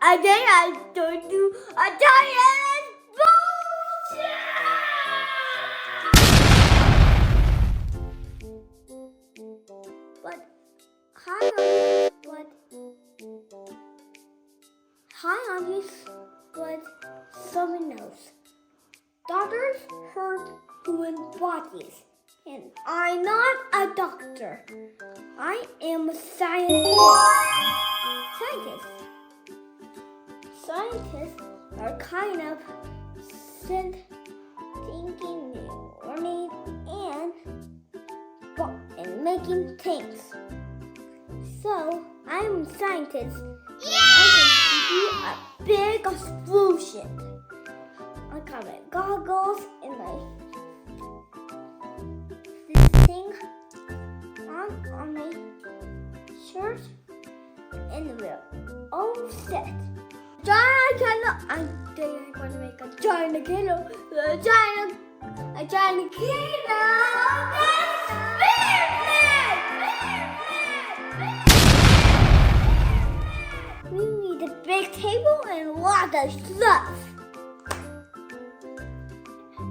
And then I don't do a giant bullshit! But hi audience, but someone knows. Doctors hurt human bodies, and I'm not a doctor. I am a scientist. Scientists are kind of thinking, learning, and making things. So I'm a scientist. I can give you a big explosion. I got my goggles and this thing on my shirt, and we're all set. Giant candle. I think I'm going to make a giant candle. A giant candle. We need a big table and a lot of stuff.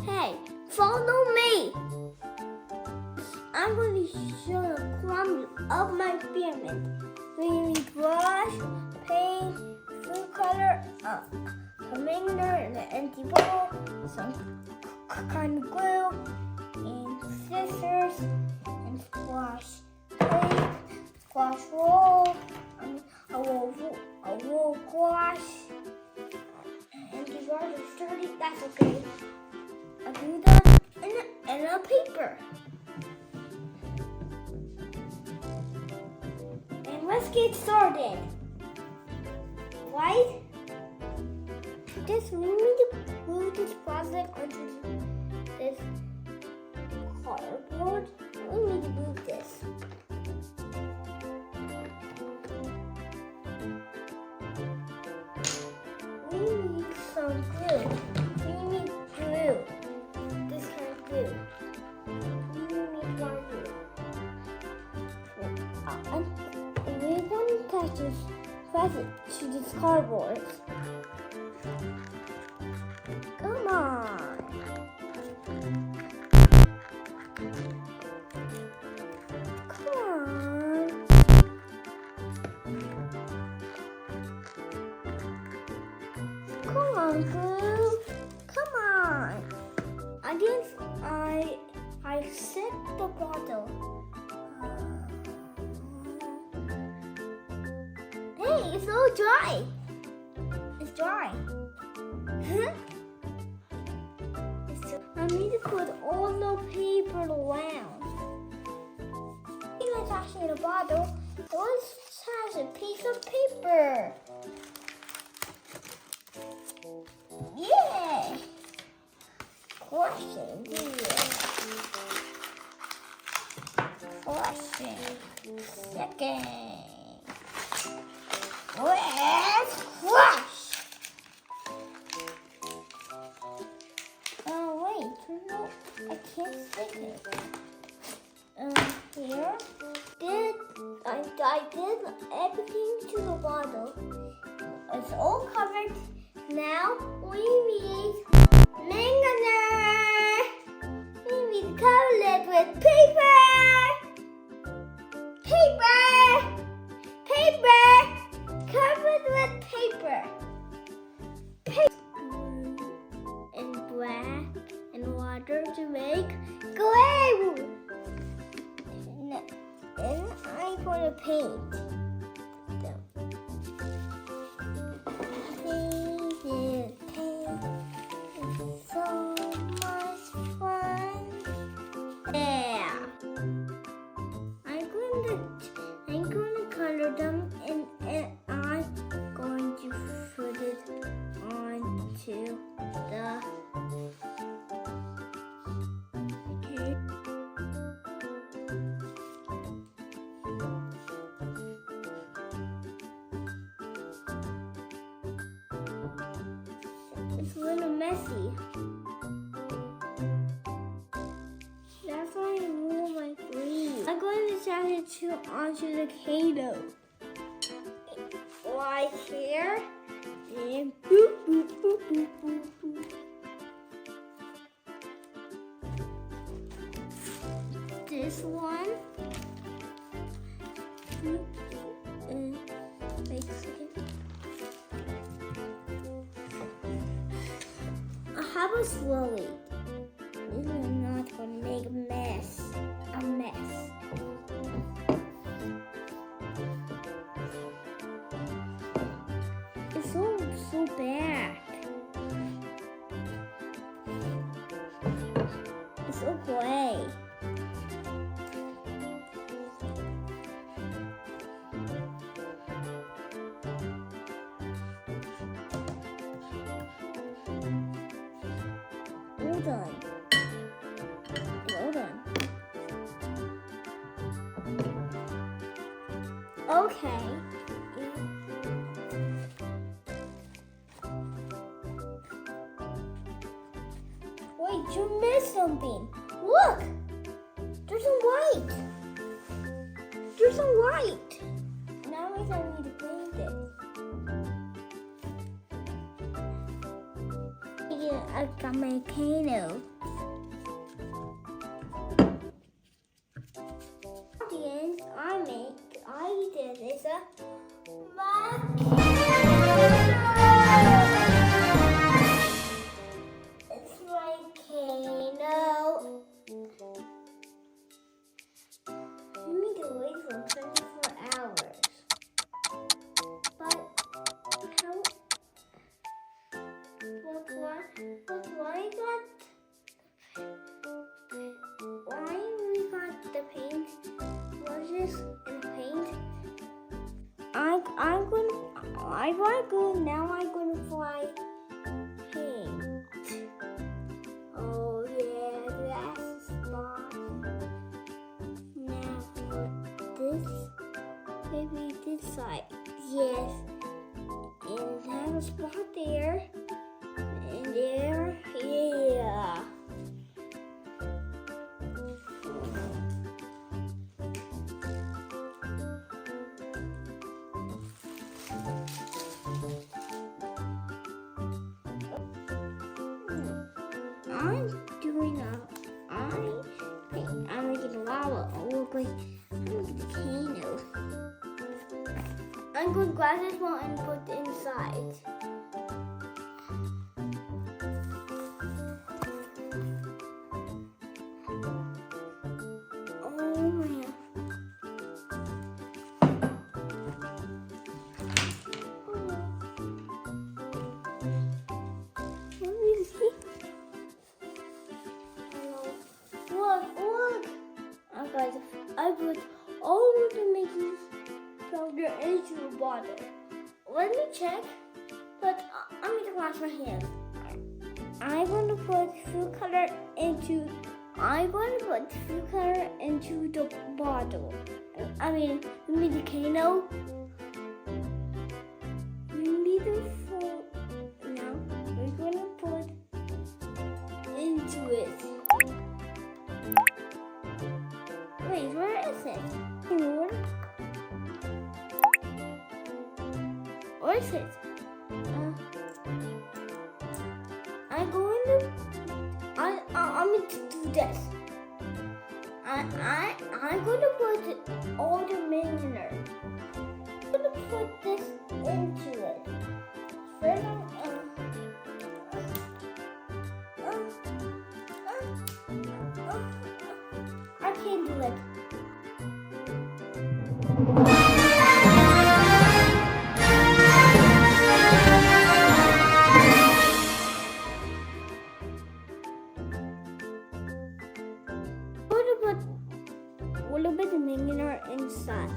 Hey, follow me. I'm going to show the crumb of my experiment. We need brush, paint, food color, a vinegar and an empty bowl, some kind of glue, and scissors, and squash tape, squash roll, a roll squash. Empty bars are sturdy, that's okay. A glue and a paper. And let's get started. Right? We need to glue this plastic onto this cardboard. We need to glue this. We need some glue. We need glue. This kind of glue. We need more glue. And we're going to attach this plastic to this cardboard. Come on. Come on. Come on, glue. Come on. I set the bottle. Hey, it's all dry. It's dry. I need to put all the paper around. Even attaching the bottle, let's attach a piece of paper. Yeah! Crushing, Crushing. Second. Let's crush! No, I can't stick it. Here. I did everything to the bottle. It's all covered. Now we need vinegar. We need to cover it with paper. Paper. Covered with paper. And black. And water to make glue. Then I'm going to paint them. Paint. It's so much fun. Yeah. I'm going to color them and I'm going to put it onto the It's a little messy. That's why I move my sleeve. I'm going to attach it onto the candle. Right here. And boop, boop, boop, boop, boop, boop. This one. Wait a second. How about slowly? This is not gonna make a mess. A mess. It's so bad. It's so gray. Hold on. Hold on. Okay. Wait, you missed something. Look! There's some white. There's some white. Now I need to paint it. Yeah, I got my volcano. The end I did is a volcano. It's volcano. You need to wait for 24 hours. But how? Why we got the paint brushes and paint? I'm gonna fly paint. Oh yeah, that's the spot. Now this, maybe this side. Yes, and have a spot there. And there, yeah. I'm making lava. Oh, but I'm making a volcano. I'm going to grab this one and put it inside. I put all of the making powder into a bottle. Let me check, but I'm going to wash my hands. I'm going to put food color into the bottle. I mean the volcano. We need the food. Now we're going to put into it. Wait, where is it? Where is it? I'm going to do this. I'm going to put all the vinegar. I'm going to put this into it. First, I can't do it. A little bit of vinegar inside.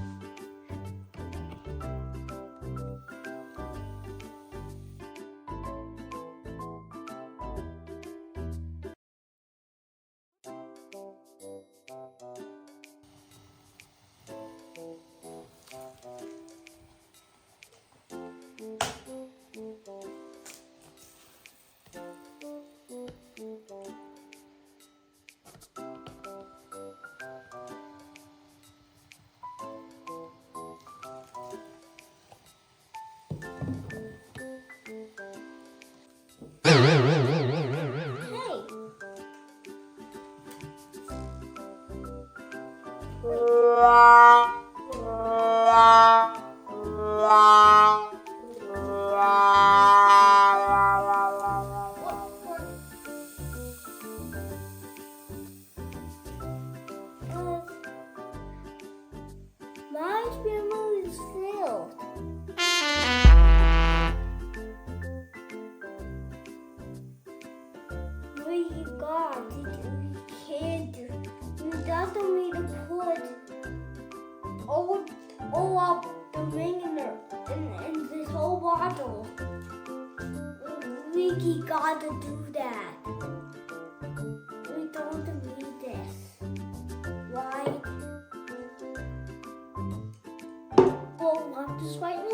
bottle. We gotta do that. We don't need this. Why? Oh, want this right now?